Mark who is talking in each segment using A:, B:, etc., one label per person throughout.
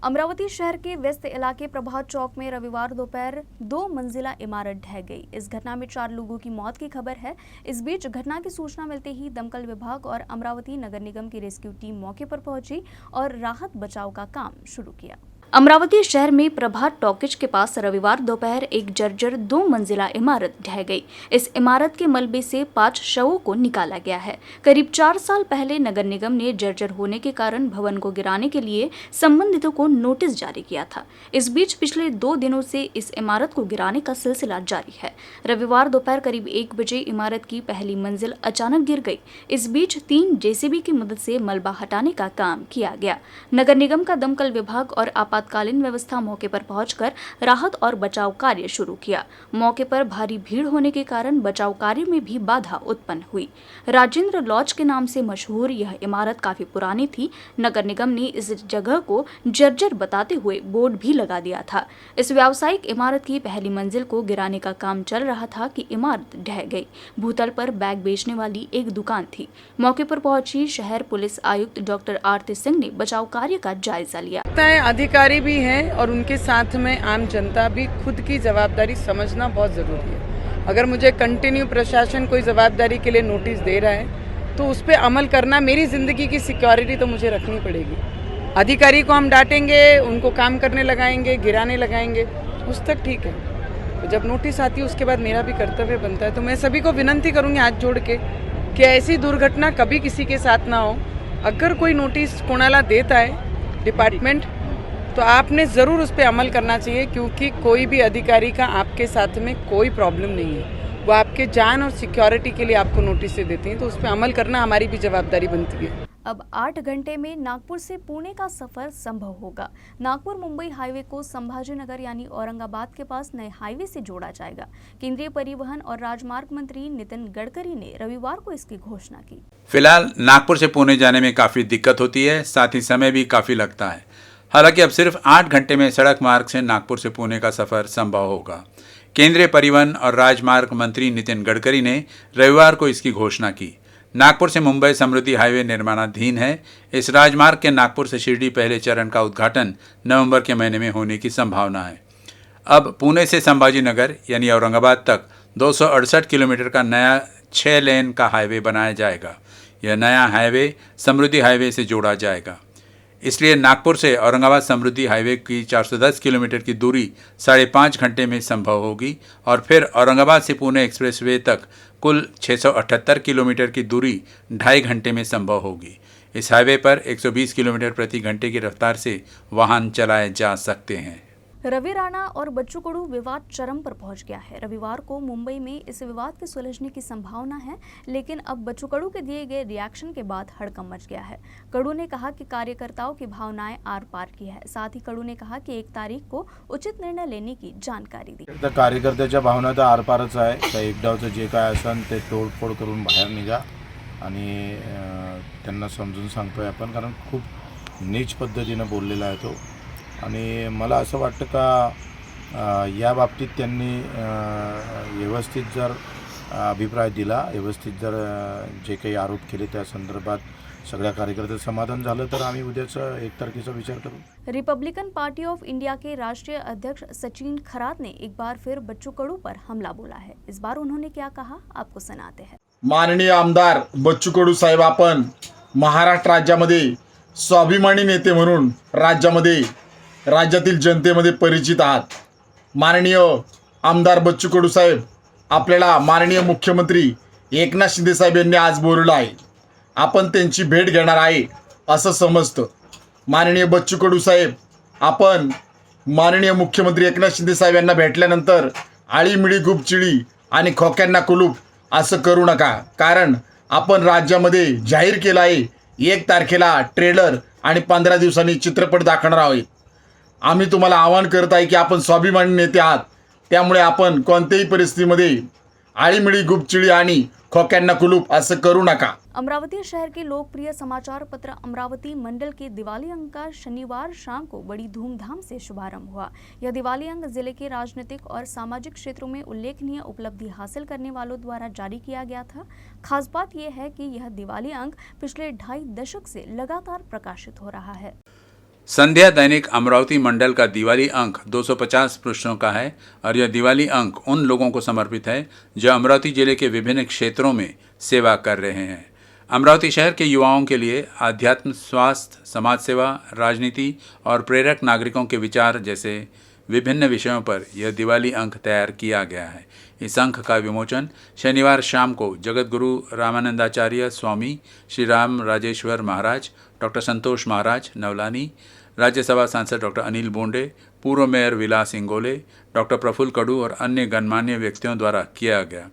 A: अमरावती शहर के व्यस्त इलाके प्रभात चौक में रविवार दोपहर 2 मंजिला इमारत ढह गई। इस घटना में 4 लोगों की मौत की खबर है। इस बीच घटना की सूचना मिलते ही दमकल विभाग और अमरावती नगर निगम की रेस्क्यू टीम मौके पर पहुंची और राहत बचाव का काम शुरू किया। अमरावती शहर में प्रभात टॉकीज के पास रविवार दोपहर एक जर्जर 2 मंजिला इमारत ढह गई। इस इमारत के मलबे से 5 शवों को निकाला गया है। करीब 4 साल पहले नगर निगम ने जर्जर होने के कारण भवन को गिराने के लिए संबंधितों को नोटिस जारी किया था। इस बीच पिछले 2 दिनों से इस इमारत को गिराने का सिलसिला जारी है। रविवार दोपहर करीब 1 बजे इमारत की पहली मंजिल अचानक गिर गई। इस बीच 3 जेसीबी की मदद से मलबा हटाने का काम किया गया। नगर निगम का दमकल विभाग और आपातकालीन व्यवस्था मौके पर पहुंचकर राहत और बचाव कार्य शुरू किया। मौके पर भारी भीड़ होने के कारण बचाव कार्य में भी बाधा उत्पन्न हुई। राजेंद्र लॉज के नाम से मशहूर यह इमारत काफी पुरानी थी। नगर निगम ने इस जगह को जर्जर बताते हुए बोर्ड भी लगा दिया था। इस व्यावसायिक इमारत की पहली मंजिल को गिराने का काम चल रहा था कि इमारत ढह गई। भूतल पर बैग बेचने वाली एक दुकान थी। मौके पर पहुंची शहर पुलिस आयुक्त डॉक्टर आरती सिंह ने बचाव कार्य का जायजा लिया।
B: अधिकारी भी हैं और उनके साथ में आम जनता भी खुद की जवाबदारी समझना बहुत जरूरी है। अगर मुझे कंटिन्यू प्रशासन कोई जवाबदारी के लिए नोटिस दे रहा है तो उस पर अमल करना, मेरी जिंदगी की सिक्योरिटी तो मुझे रखनी पड़ेगी। अधिकारी को हम डांटेंगे, उनको काम करने लगाएंगे, गिराने लगाएंगे, उस तक ठीक है। तो जब नोटिस आती है उसके बाद मेरा भी कर्तव्य बनता है। तो मैं सभी को विनती करूंगी हाथ जोड़ के कि ऐसी दुर्घटना कभी किसी के साथ ना हो। अगर कोई नोटिस कोणाला देता है डिपार्टमेंट, तो आपने ज़रूर उस पर अमल करना चाहिए, क्योंकि कोई भी अधिकारी का आपके साथ में कोई प्रॉब्लम नहीं है। वो आपके जान और सिक्योरिटी के लिए आपको नोटिस से देते हैं, तो उस पर अमल करना हमारी भी जवाबदारी बनती है।
A: अब 8 घंटे में नागपुर से पुणे का सफर संभव होगा। नागपुर मुंबई हाईवे को संभाजीनगर यानी औरंगाबाद के पास नए हाईवे से जोड़ा जाएगा। केंद्रीय परिवहन और राजमार्ग मंत्री नितिन गडकरी ने रविवार को इसकी घोषणा की।
C: फिलहाल नागपुर से पुणे जाने में काफी दिक्कत होती है, साथ ही समय भी काफी लगता है। हालांकि अब सिर्फ 8 घंटे में सड़क मार्ग से नागपुर से पुणे का सफर संभव होगा। केंद्रीय परिवहन और राजमार्ग मंत्री नितिन गडकरी ने रविवार को इसकी घोषणा की। नागपुर से मुंबई समृद्धि हाईवे निर्माणाधीन है। इस राजमार्ग के नागपुर से शिरडी पहले चरण का उद्घाटन नवंबर के महीने में होने की संभावना है। अब पुणे से संभाजीनगर यानी औरंगाबाद तक 268 किलोमीटर का नया 6 लेन का हाईवे बनाया जाएगा। यह नया हाईवे समृद्धि हाईवे से जोड़ा जाएगा। इसलिए नागपुर से औरंगाबाद समृद्धि हाईवे की 410 किलोमीटर की दूरी 5.5 घंटे में संभव होगी और फिर औरंगाबाद से पुणे एक्सप्रेसवे तक कुल 678 किलोमीटर की दूरी 2.5 घंटे में संभव होगी। इस हाईवे पर 120 किलोमीटर प्रति घंटे की रफ्तार से वाहन चलाए जा सकते हैं।
A: रवि राणा और बच्चू कडू विवाद चरम पर पहुंच गया है। रविवार को मुंबई में इस विवाद के सुलझने की संभावना है, लेकिन अब बच्चू कडू के दिए गए रिएक्शन के बाद हड़कंप मच गया है। कडू ने कहा कि कार्यकर्ताओं की भावनाएं आर पार की है। साथ ही कडू ने कहा कि 1 तारीख को उचित निर्णय लेने की जानकारी दी।
D: कार्यकर्त्याच्या भावना तर आरपारच आहे। तर एकदावचं जे काय असेल ते तोडफोड करून बाहेर निघा आणि त्यांना समजून सांगतोय आपण, कारण खूप नीच पद्धतीने बोललेला आहे तो। आणि मला असं वाटतं का या बाबतीत त्यांनी व्यवस्थित जर अभिप्राय दिला, व्यवस्थित जर जे काही आरोप केले त्या संदर्भात सगळ्या कार्यकर्त्यांचं समाधान झालं तर आम्ही उद्याचा 1 तारखेचा विचार करू।
A: रिपब्लिकन पार्टी ऑफ इंडिया के राष्ट्रीय अध्यक्ष सचिन खरात ने एक बार फिर बच्चू कडू पर हमला बोला है। इस बार उन्होंने क्या कहा, आपको सुनाते हैं।
E: माननीय आमदार बच्चू कडू साहेब, आपण महाराष्ट्र राज्यामध्ये स्वाभिमानी नेते म्हणून राज्यातील जनतेमध्ये परिचित आहात। माननीय आमदार बच्चू कडू साहेब, आपल्याला माननीय मुख्यमंत्री एकनाथ शिंदे साहेब यांनी आज बोलवलं आहे। आपण त्यांची भेट घेणार आहे असं समजतं। माननीय बच्चू कडू साहेब, आपण माननीय मुख्यमंत्री एकनाथ शिंदे साहेब यांना भेटल्यानंतर आळीमिळी गुपचिळी आणि खोक्यांना कुलूप असं करू नका, कारण आपण राज्यामध्ये जाहीर केलं आहे 1 तारखेला ट्रेलर आणि 15 दिवसांनी चित्रपट दाखवणार आहोत। आम्ही तुम्हाला आवाहन करत आहे की आपण स्वाभिमानी नेते आहात, त्यामुळे आपण कोणत्याही परिस्थितीमध्ये आळीमिळी गुपचिळी आणि खोक्यांना कुलूप असं करू नका।
A: अमरावती शहर के लोकप्रिय समाचार पत्र अमरावती मंडल के दिवाली अंक का शनिवार शाम को बड़ी धूमधाम से शुभारंभ हुआ। यह दिवाली अंक जिले के राजनीतिक और सामाजिक क्षेत्रों में उल्लेखनीय उपलब्धि हासिल करने वालों द्वारा जारी किया गया था। खास बात यह है कि यह दिवाली अंक पिछले 2.5 दशक से लगातार प्रकाशित हो रहा है।
C: संध्या दैनिक अमरावती मंडल का दिवाली अंक 250 पृष्ठों का है और यह दिवाली अंक उन लोगों को समर्पित है जो अमरावती जिले के विभिन्न क्षेत्रों में सेवा कर रहे हैं। अमरावती शहर के युवाओं के लिए आध्यात्म, स्वास्थ्य, समाज सेवा, राजनीति और प्रेरक नागरिकों के विचार जैसे विभिन्न विषयों पर यह दिवाली अंक तैयार किया गया है। इस अंक का विमोचन शनिवार शाम को जगत गुरु रामानंदाचार्य स्वामी श्री राम राजेश्वर महाराज, डॉक्टर संतोष महाराज नवलानी, राज्यसभा सांसद डॉक्टर अनिल बोंडे, पूर्व मेयर विलास इंगोले, डॉक्टर प्रफुल्ल कडू और अन्य गणमान्य व्यक्तियों द्वारा किया गया।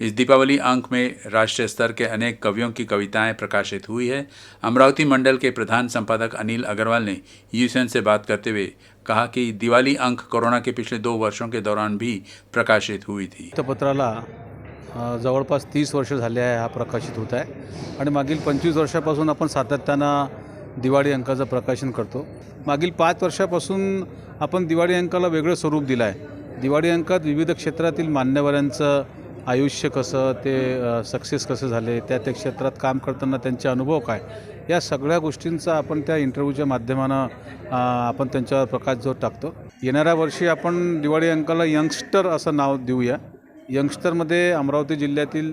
C: इस दीपावली अंक में राष्ट्रीय स्तर के अनेक कवियों की कविताएं प्रकाशित हुई है। अमरावती मंडल के प्रधान संपादक अनिल अग्रवाल ने यूएन से बात करते हुए कहा कि दिवाली अंक कोरोना के पिछले 2 वर्षों के दौरान भी प्रकाशित हुई थी।
F: वृत्तपत्राला जवळपास 30 वर्ष झाले आहे हा प्रकाशित होत आहे आणि मागील 25 वर्षापासून आपण सातत्यानं दिवाळी अंकाचं प्रकाशन करतो। मागील 5 वर्षापासून आपण दिवाळी अंकाला वेगळं स्वरूप दिलं आहे। दिवाळी अंकात विविध क्षेत्रातील मान्यवरांचं आयुष्य कसं, ते सक्सेस कसं झाले, त्या क्षेत्रात काम करताना त्यांचे अनुभव काय, या सगळ्या गोष्टींचा आपण त्या इंटरव्ह्यूच्या माध्यमानं आपण त्यांच्यावर प्रकाशझोत टाकतो। येणाऱ्या वर्षी आपण दिवाळी अंकाला यंगस्टर असं नाव देऊया। यंगस्टरमध्ये अमरावती जिल्ह्यातील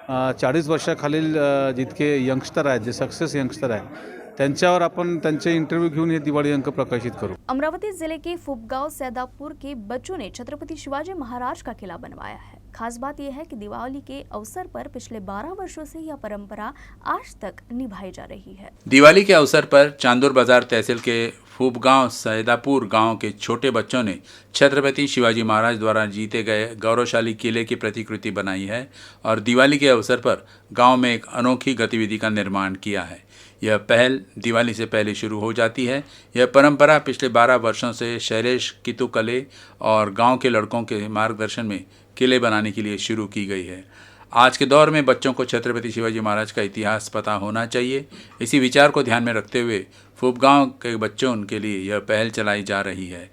F: 40 वर्षाखालील जितके यंगस्टर आहेत, जे सक्सेस यंगस्टर आहेत, त्यांच्यावर अपन त्यांचे इंटरव्यू घेऊन ये दिवाळी अंक प्रकाशित करूँ।
A: अमरावती जिले के फुपगांव सैदापुर के बच्चों ने छत्रपति शिवाजी महाराज का किला बनवाया है। खास बात यह है कि दिवाली के अवसर पर पिछले 12 वर्षों से यह परंपरा आज तक निभाई जा रही है।
C: दिवाली के अवसर पर चांदूर बाजार तहसील के फुपगांव सैदापुर गांव के छोटे बच्चों ने छत्रपति शिवाजी महाराज द्वारा जीते गए गौरवशाली किले की प्रतिकृति बनाई है और दिवाली के अवसर पर गांव में एक अनोखी गतिविधि का निर्माण किया है। यह पहल दिवाली से पहले शुरू हो जाती है। यह परंपरा पिछले 12 वर्षों से शैलेश कितुकले और गांव के लड़कों के मार्गदर्शन में किले बनाने के लिए शुरू की गई है। आज के दौर में बच्चों को छत्रपति शिवाजी महाराज का इतिहास पता होना चाहिए। इसी विचार को ध्यान में रखते हुए फुपगांव के बच्चों के लिए यह पहल चलाई जा रही है।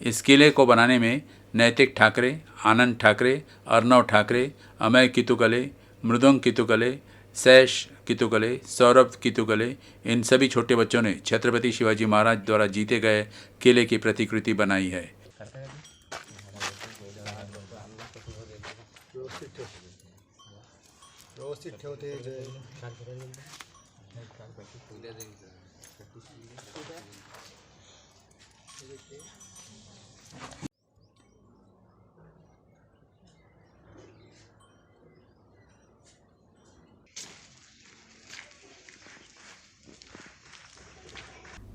C: इस किले को बनाने में नैतिक ठाकरे, आनंद ठाकरे, अर्णव ठाकरे, अमय कितुकले, मृदंग कितुकले, सैश कितुकले, सौरभ कितुकले, इन सभी छोटे बच्चों ने छत्रपति शिवाजी महाराज द्वारा जीते गए किले की प्रतिकृति बनाई है।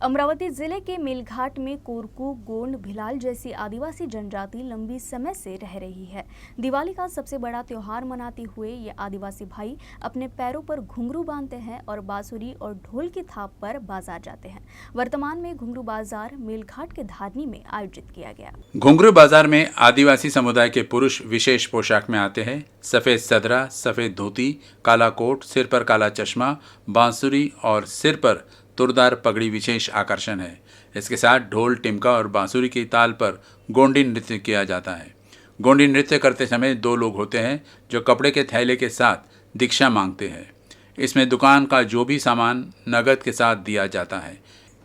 A: अमरावती जिले के मेलघाट में कोरकू, गोंड, भिलाल जैसी आदिवासी जनजाति लंबी समय से रह रही है। दिवाली का सबसे बड़ा त्योहार मनाते हुए ये आदिवासी भाई अपने पैरों पर घुंघरू बांधते हैं और बांसुरी और ढोल की थाप पर बाजार जाते हैं। वर्तमान में घुंघरू बाजार मेलघाट के धारनी में आयोजित किया गया।
C: घुंघरू बाजार में आदिवासी समुदाय के पुरुष विशेष पोशाक में आते हैं। सफ़ेद सदरा, सफ़ेद धोती, काला कोट, सिर पर काला चश्मा, बांसुरी और सिर पर तुरदार पगड़ी विशेष आकर्षण है। इसके साथ ढोल, टिमका और बांसुरी की ताल पर गोंडी नृत्य किया जाता है। गोंडी नृत्य करते समय 2 लोग होते हैं जो कपड़े के थैले के साथ दीक्षा मांगते हैं। इसमें दुकान का जो भी सामान नगद के साथ दिया जाता है।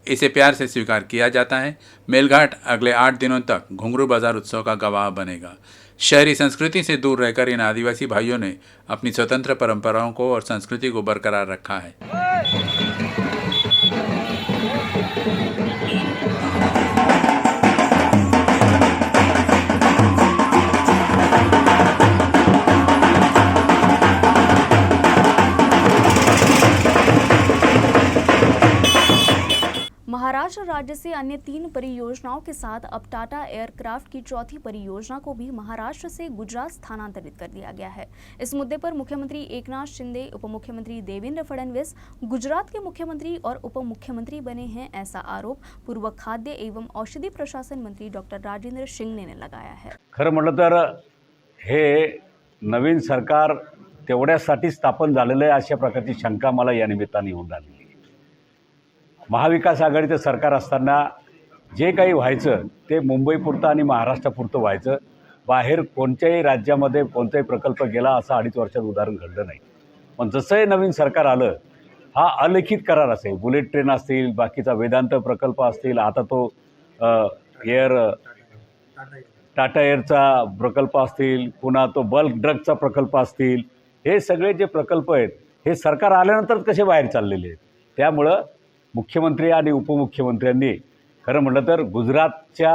C: इसे प्यार से स्वीकार किया जाता है। मेलघाट अगले 8 दिनों तक घुंघरू बाजार उत्सव का गवाह बनेगा। शहरी संस्कृति से दूर रहकर इन आदिवासी भाइयों ने अपनी स्वतंत्र परंपराओं को और संस्कृति को बरकरार रखा है।
A: महाराष्ट्र राज्य से अन्य 3 परियोजनाओं के साथ अब टाटा एयरक्राफ्ट की चौथी परियोजना को भी महाराष्ट्र से गुजरात स्थानांतरित कर दिया गया है। इस मुद्दे पर मुख्यमंत्री एकनाथ शिंदे, उप मुख्यमंत्री देवेंद्र फडणवीस गुजरात के मुख्यमंत्री और उप मुख्यमंत्री बने हैं, ऐसा आरोप पूर्व खाद्य एवं औषधि प्रशासन मंत्री डॉक्टर राजेंद्र शिंगणे ने लगाया है।
G: खरं म्हटलं तर हे नवीन सरकार तेवढ्यासाठी स्थापन झालेलं आहे अशा प्रकारची शंका मला या निमित्ताने होऊन राहिली। महाविकास आघाडीचं सरकार असताना जे काही व्हायचं ते मुंबईपुरतं आणि महाराष्ट्रापुरतं व्हायचं। बाहेर कोणत्याही राज्यामध्ये कोणताही प्रकल्प गेला असं 2.5 वर्षात उदाहरण घडलं नाही। पण जसं हे नवीन सरकार आलं हा अलिखित करार असेल. बुलेट ट्रेन असतील, बाकीचा वेदांत प्रकल्प असतील, आता तो टाटा एअरचा प्रकल्प असतील, पुन्हा तो बल्क ड्रगचा प्रकल्प असतील, हे सगळे जे प्रकल्प आहेत हे सरकार आल्यानंतरच कसे बाहेर चाललेले आहेत. त्यामुळं मुख्यमंत्री आणि उपमुख्यमंत्र्यांनी खरं म्हटलं तर गुजरातच्या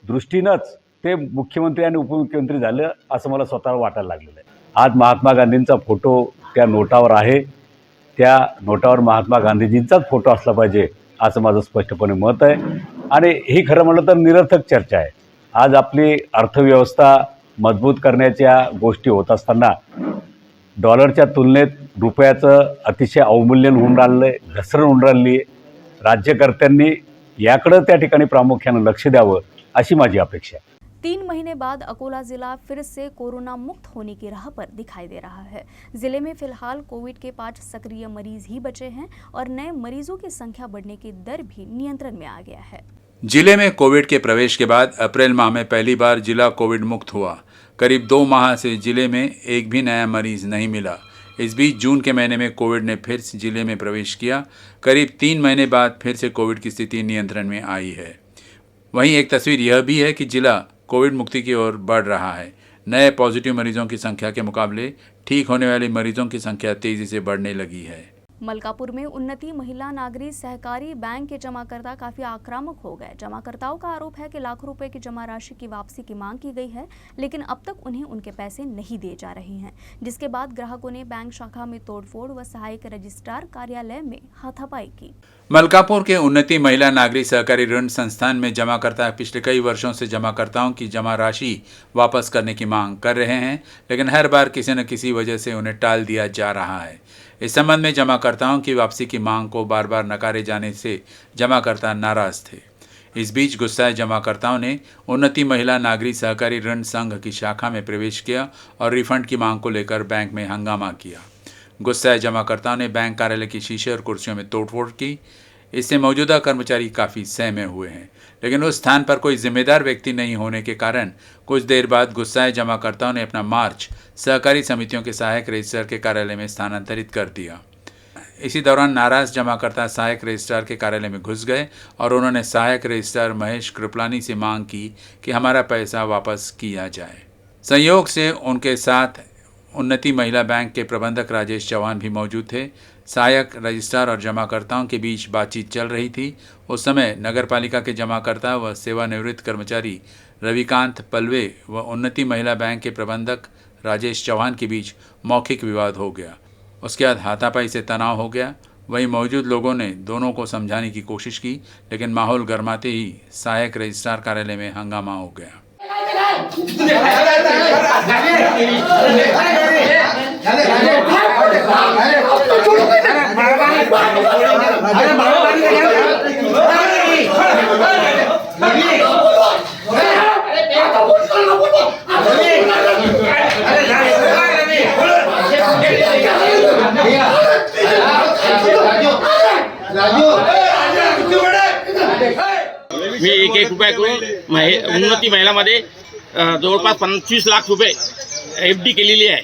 G: दृष्टीनंच ते मुख्यमंत्री आणि उपमुख्यमंत्री झालं असं मला स्वतःला वाटायला लागलेलं आहे. आज महात्मा गांधींचा फोटो त्या नोटावर आहे, त्या नोटावर महात्मा गांधीजींचाच फोटो असला पाहिजे असं माझं स्पष्टपणे मत आहे. आणि ही खरं म्हटलं तर निरर्थक चर्चा आहे. आज आपली अर्थव्यवस्था मजबूत करण्याच्या गोष्टी होत असताना डॉलरच्या तुलनेत रुपयाचं अतिशय अवमूल्यन होऊन राहिलं आहे, घसरण होऊन राहिली आहे. राज्यकर्त्यांनी याकडं त्या ठिकाणी प्रामुख्यानं लक्ष द्यावं अशी माझी अपेक्षा आहे.
A: 3 महीने बाद अकोला जिला फिर से कोरोना मुक्त होने की राह पर दिखाई दे रहा है। जिले में फिलहाल कोविड के 5 सक्रिय मरीज ही बचे हैं और नए मरीजों की संख्या बढ़ने की दर भी नियंत्रण में आ गया है।
C: जिले में कोविड के प्रवेश के बाद अप्रैल माह में पहली बार जिला कोविड मुक्त हुआ। करीब 2 माह से जिले में एक भी नया मरीज नहीं मिला। इस बीच जून के महीने में कोविड ने फिर से जिले में प्रवेश किया। करीब 3 महीने बाद फिर से कोविड की स्थिति नियंत्रण में आई है। वहीं एक तस्वीर यह भी है कि जिला कोविड मुक्ति की ओर बढ़ रहा है। नए पॉजिटिव मरीजों की संख्या के मुकाबले ठीक होने वाले मरीजों की संख्या तेजी से बढ़ने लगी है।
A: मलकापुर में उन्नति महिला नागरिक सहकारी बैंक के जमाकर्ता काफी आक्रामक हो गए। जमाकर्ताओं का आरोप है कि लाखों रुपए की जमा राशि की वापसी की मांग की गई है, लेकिन अब तक उन्हें उनके पैसे नहीं दिए जा रहे हैं, जिसके बाद ग्राहकों ने बैंक शाखा में तोड़फोड़ व सहायक रजिस्ट्रार कार्यालय में हाथापाई की।
C: मलकापुर के उन्नति महिला नागरिक सहकारी ऋण संस्थान में जमाकर्ता पिछले कई वर्षों से जमाकर्ताओं की जमा राशि वापस करने की मांग कर रहे हैं, लेकिन हर बार किसी न किसी वजह से उन्हें टाल दिया जा रहा है। इस संबंध में जमाकर्ताओं की वापसी की मांग को बार बार नकारे जाने से जमाकर्ता नाराज थे। इस बीच गुस्साए जमाकर्ताओं ने उन्नति महिला नागरिक सहकारी ऋण संघ की शाखा में प्रवेश किया और रिफंड की मांग को लेकर बैंक में हंगामा किया। गुस्साए जमाकर्ताओं ने बैंक कार्यालय की शीशे और कुर्सियों में तोड़फोड़ की। इससे मौजूदा कर्मचारी काफ़ी सहमे हुए हैं, लेकिन उस स्थान पर कोई जिम्मेदार व्यक्ति नहीं होने के कारण कुछ देर बाद गुस्साए जमाकर्ताओं ने अपना मार्च सहकारी समितियों के सहायक रजिस्ट्रार के कार्यालय में स्थानांतरित कर दिया। इसी दौरान नाराज जमाकर्ता सहायक रजिस्ट्रार के कार्यालय में घुस गए और उन्होंने सहायक रजिस्ट्रार महेश कृपलानी से मांग की कि हमारा पैसा वापस किया जाए। संयोग से उनके साथ उन्नति महिला बैंक के प्रबंधक राजेश चौहान भी मौजूद थे। सहायक रजिस्ट्रार और जमाकर्ताओं के बीच बातचीत चल रही थी। उस समय नगरपालिका के जमाकर्ता व सेवानिवृत्त कर्मचारी रविकांत पलवे व उन्नति महिला बैंक के प्रबंधक राजेश चौहान के बीच मौखिक विवाद हो गया। उसके बाद हाथापाई से तनाव हो गया। वहीं मौजूद लोगों ने दोनों को समझाने की कोशिश की, लेकिन माहौल गर्माते ही सहायक रजिस्ट्रार कार्यालय में हंगामा हो गया।
H: मी 1 रुपया करून उन्नती महिलामध्ये जवळपास 25 लाख रुपये FD केलेली आहे।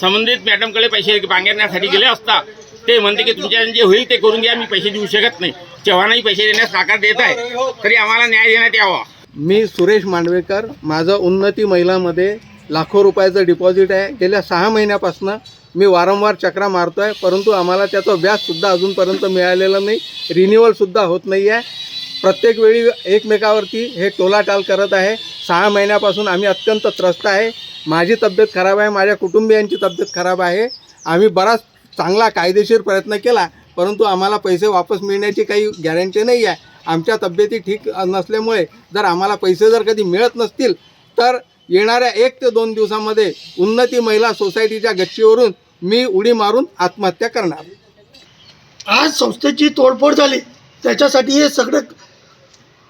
H: संबंधित मॅडमकडे पैसे मागण्यासाठी गेले असता ते म्हणते की तुमच्याकडे जे होईल ते करून घ्या, मी पैसे देऊ शकत नाही। चव्हाणही पैसे देण्यास नकार देत आहे, तरी आम्हाला न्याय देण्यात यावा।
I: मी सुरेश मांडवेकर, माझं उन्नती महिलामध्ये लाखो रुपयाचं डिपॉझिट आहे। गेल्या 6 महिन्यापासून मी वारंवार चक्रा मारतो आहे, परंतु आम्हाला त्याचं व्याजसुद्धा अजूनपर्यंत मिळालेलं नाही, रिन्युअलसुद्धा होत नाही आहे। प्रत्येक वेळी एकमेकावरती हे टोलाटाल करत आहे। 6 महिन्यापासून आम्ही अत्यंत त्रस्त आहे। माझी तब्येत खराब आहे, माझ्या कुटुंबियांची तब्येत खराब आहे। आम्ही बराच चांगला कायदेशीर प्रयत्न केला, परंतु आम्हाला पैसे वापस मिळण्याची काही गॅरंटी नाही आहे। आमच्या तब्येती ठीक नसल्यामुळे जर आम्हाला पैसे जर कधी मिळत नसतील तर येणाऱ्या 1 ते 2 दिवसामध्ये उन्नती महिला सोसायटीच्या गच्चीवरून मी उडी मारून आत्महत्या करणार।
J: आज संस्थेची तोडफोड झाली, त्याच्यासाठी हे सगळे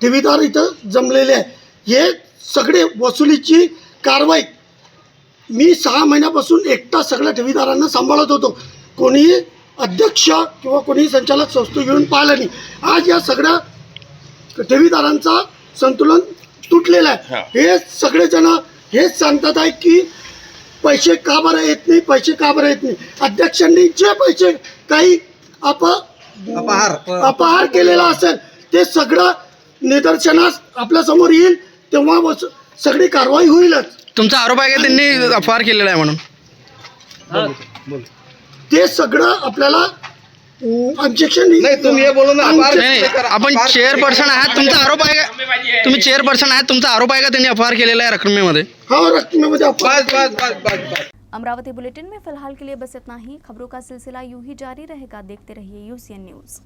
J: ठेवीदार इथं जमलेले आहे। हे सगळे वसुलीची कारवाई मी 6 महिन्यापासून एकटा सगळ्या ठेवीदारांना सांभाळत होतो। कोणी अध्यक्ष किंवा कोणी संचालक संस्थे घेऊन पाहिलं नाही। आज या सगळ्या ठेवीदारांचा संतुलन तुटलेलं आहे। हे सगळेजण हेच सांगतात आहे की पैसे का बरं येत नाही, पैसे का बरं येत नाही। अध्यक्षांनी जे पैसे काही अपहार केलेला असेल ते सगळं निदर्शनास आपल्या समोर येईल, तेव्हा सगळी कारवाई होईलच.
K: तुमचा आरोप आहे का त्यांनी अपहार केलेला आहे म्हणून?
J: ते सगळं आपल्याला ऑब्जेक्शन
I: नाही तुम्ही हे बोलू ना
K: नाही आपण चेअरपर्सन आहात, तुमचा आरोप आहे का? तुम्ही चेअरपर्सन आहात, तुमचा आरोप आहे का त्यांनी अपहार केलेला आहे रकमेमध्ये?
J: हाँ रकमेमध्ये
A: अमरावती बुलेटिन में फिलहाल के लिए बस इतना ही। खबरों का सिलसिला यूं ही जारी रहेगा। देखते रहिए UCN न्यूज़।